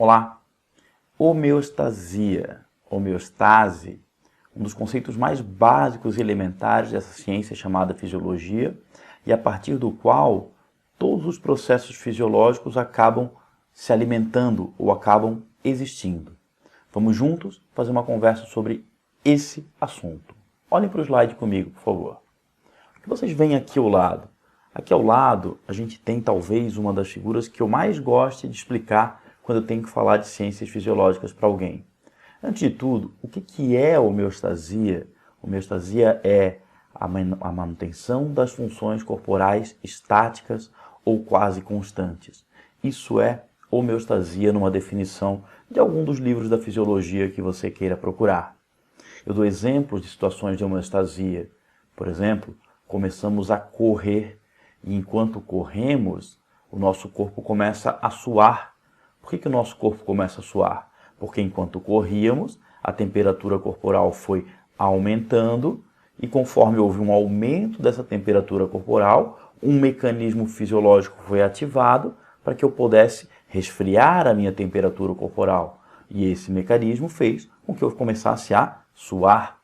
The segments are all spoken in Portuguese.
Olá! Homeostasia, homeostase, um dos conceitos mais básicos e elementares dessa ciência chamada fisiologia, e a partir do qual todos os processos fisiológicos acabam se alimentando ou acabam existindo. Vamos juntos fazer uma conversa sobre esse assunto. Olhem para o slide comigo, por favor. O que vocês veem aqui ao lado? Aqui ao lado, a gente tem talvez uma das figuras que eu mais gosto de explicar quando eu tenho que falar de ciências fisiológicas para alguém. Antes de tudo, o que é a homeostasia? Homeostasia é a manutenção das funções corporais estáticas ou quase constantes. Isso é homeostasia numa definição de algum dos livros da fisiologia que você queira procurar. Eu dou exemplos de situações de homeostasia. Por exemplo, começamos a correr e enquanto corremos, o nosso corpo começa a suar. Por que o nosso corpo começa a suar? Porque enquanto corríamos, a temperatura corporal foi aumentando e conforme houve um aumento dessa temperatura corporal, um mecanismo fisiológico foi ativado para que eu pudesse resfriar a minha temperatura corporal. E esse mecanismo fez com que eu começasse a suar.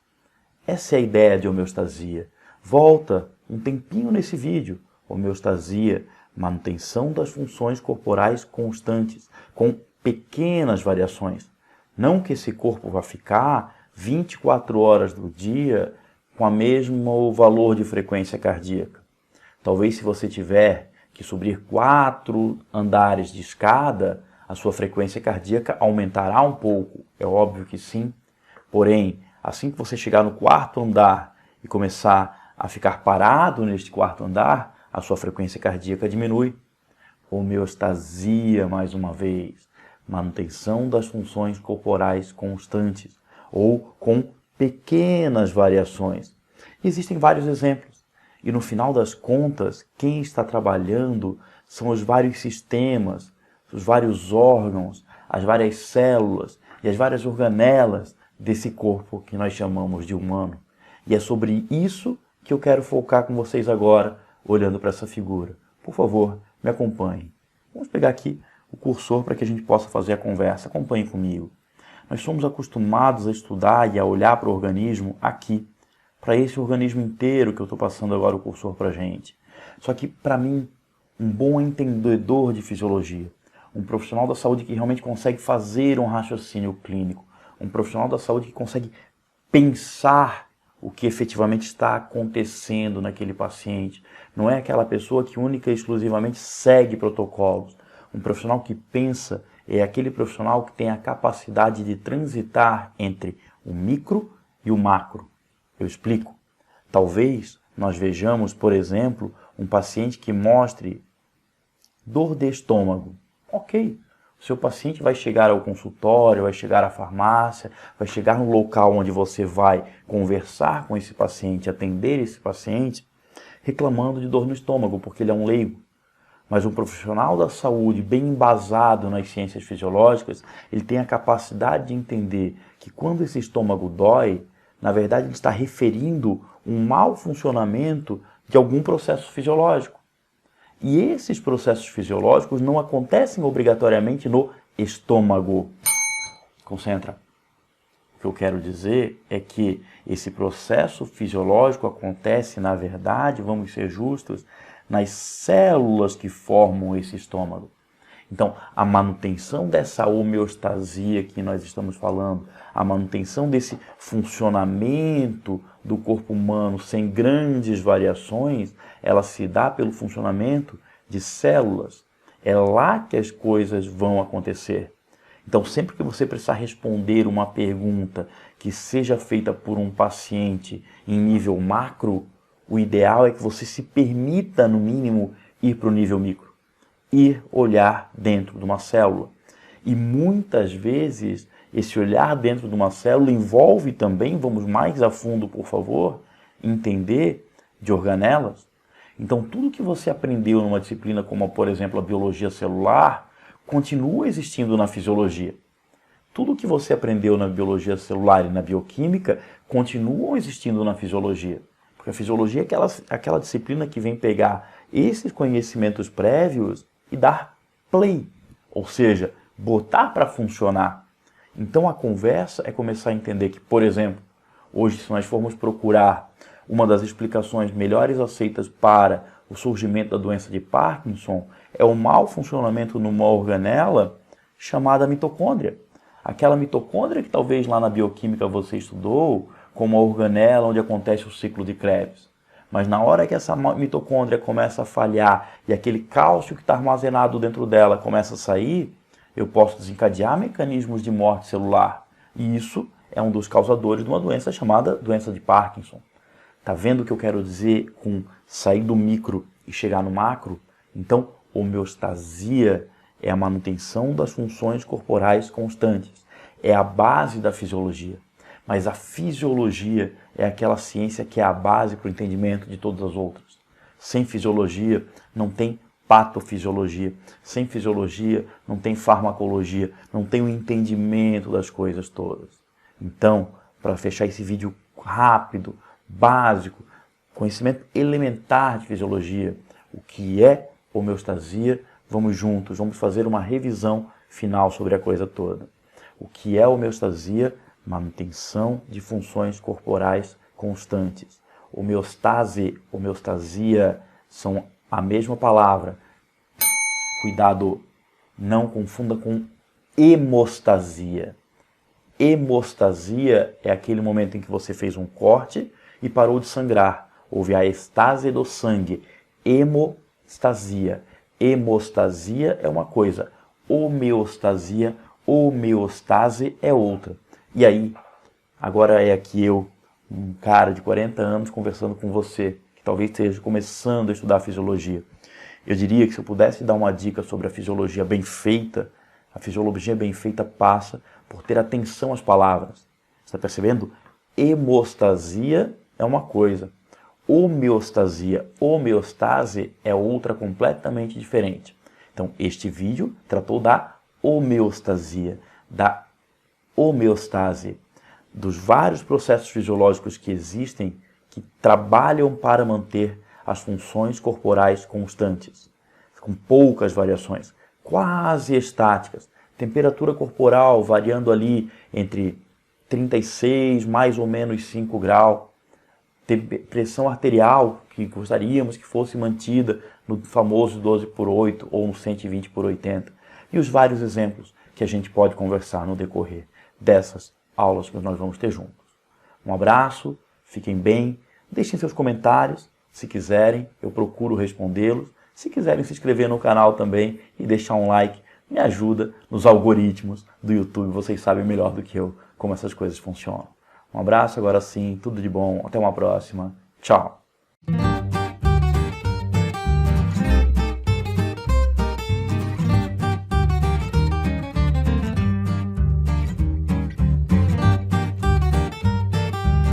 Essa é a ideia de homeostasia. Volta um tempinho nesse vídeo. Homeostasia, manutenção das funções corporais constantes, com pequenas variações. Não que esse corpo vá ficar 24 horas do dia com o mesmo valor de frequência cardíaca. Talvez se você tiver que subir 4 andares de escada, a sua frequência cardíaca aumentará um pouco. É óbvio que sim. Porém, assim que você chegar no 4º andar e começar a ficar parado neste 4º andar, a sua frequência cardíaca diminui. Homeostasia, mais uma vez, manutenção das funções corporais constantes ou com pequenas variações. Existem vários exemplos e no final das contas, quem está trabalhando são os vários sistemas, os vários órgãos, as várias células e as várias organelas desse corpo que nós chamamos de humano. E é sobre isso que eu quero focar com vocês agora, olhando para essa figura. Por favor, me acompanhem. Vamos pegar aqui o cursor para que a gente possa fazer a conversa. Acompanhem comigo. Nós somos acostumados a estudar e a olhar para o organismo aqui, para esse organismo inteiro que eu estou passando agora o cursor para a gente. Só que, para mim, um bom entendedor de fisiologia, um profissional da saúde que realmente consegue fazer um raciocínio clínico, um profissional da saúde que consegue pensar o que efetivamente está acontecendo naquele paciente. Não é aquela pessoa que única e exclusivamente segue protocolos. Um profissional que pensa é aquele profissional que tem a capacidade de transitar entre o micro e o macro. Eu explico. Talvez nós vejamos, por exemplo, um paciente que mostre dor de estômago. Ok. O seu paciente vai chegar ao consultório, vai chegar à farmácia, vai chegar no local onde você vai conversar com esse paciente, atender esse paciente, reclamando de dor no estômago, porque ele é um leigo. Mas um profissional da saúde bem embasado nas ciências fisiológicas, ele tem a capacidade de entender que quando esse estômago dói, na verdade ele está referindo um mau funcionamento de algum processo fisiológico. E esses processos fisiológicos não acontecem obrigatoriamente no estômago. Concentra. O que eu quero dizer é que esse processo fisiológico acontece, na verdade, vamos ser justos, nas células que formam esse estômago. Então, a manutenção dessa homeostasia que nós estamos falando, a manutenção desse funcionamento do corpo humano sem grandes variações, ela se dá pelo funcionamento de células. É lá que as coisas vão acontecer. Então, sempre que você precisar responder uma pergunta que seja feita por um paciente em nível macro, o ideal é que você se permita, no mínimo, ir para o nível micro. Ir olhar dentro de uma célula. E muitas vezes, esse olhar dentro de uma célula envolve também, vamos mais a fundo, por favor, entender de organelas. Então, tudo que você aprendeu numa disciplina como, por exemplo, a biologia celular, continua existindo na fisiologia. Tudo que você aprendeu na biologia celular e na bioquímica, continuam existindo na fisiologia. Porque a fisiologia é aquela disciplina que vem pegar esses conhecimentos prévios e dar play. Ou seja, botar para funcionar. Então a conversa é começar a entender que, por exemplo, hoje se nós formos procurar uma das explicações melhores aceitas para o surgimento da doença de Parkinson é o mau funcionamento numa organela chamada mitocôndria. Aquela mitocôndria que talvez lá na bioquímica você estudou como a organela onde acontece o ciclo de Krebs. Mas na hora que essa mitocôndria começa a falhar e aquele cálcio que está armazenado dentro dela começa a sair, eu posso desencadear mecanismos de morte celular. E isso é um dos causadores de uma doença chamada doença de Parkinson. Tá vendo o que eu quero dizer com sair do micro e chegar no macro? Então, homeostasia é a manutenção das funções corporais constantes. É a base da fisiologia. Mas a fisiologia é aquela ciência que é a base para o entendimento de todas as outras. Sem fisiologia não tem patofisiologia. Sem fisiologia não tem farmacologia. Não tem o entendimento das coisas todas. Então, para fechar esse vídeo rápido, básico, conhecimento elementar de fisiologia, o que é homeostasia, vamos juntos, vamos fazer uma revisão final sobre a coisa toda. O que é homeostasia? Manutenção de funções corporais constantes. Homeostase, homeostasia são a mesma palavra. Cuidado, não confunda com hemostasia. Hemostasia é aquele momento em que você fez um corte e parou de sangrar. Houve a estase do sangue. Hemostasia. Hemostasia é uma coisa. Homeostasia, homeostase é outra. E aí, agora é aqui eu, um cara de 40 anos, conversando com você, que talvez esteja começando a estudar fisiologia. Eu diria que se eu pudesse dar uma dica sobre a fisiologia bem feita, a fisiologia bem feita passa por ter atenção às palavras. Você está percebendo? Hemostasia é uma coisa. Homeostasia, homeostase é outra completamente diferente. Então, este vídeo tratou da homeostasia, da homeostase, dos vários processos fisiológicos que existem que trabalham para manter as funções corporais constantes, com poucas variações, quase estáticas. Temperatura corporal variando ali entre 36, mais ou menos 5 graus. Pressão arterial, que gostaríamos que fosse mantida no famoso 12/8 ou no 120/80. E os vários exemplos que a gente pode conversar no decorrer dessas aulas que nós vamos ter juntos. Um abraço, fiquem bem, deixem seus comentários, se quiserem, eu procuro respondê-los. Se quiserem se inscrever no canal também e deixar um like, me ajuda nos algoritmos do YouTube, vocês sabem melhor do que eu como essas coisas funcionam. Um abraço, agora sim, tudo de bom, até uma próxima, tchau!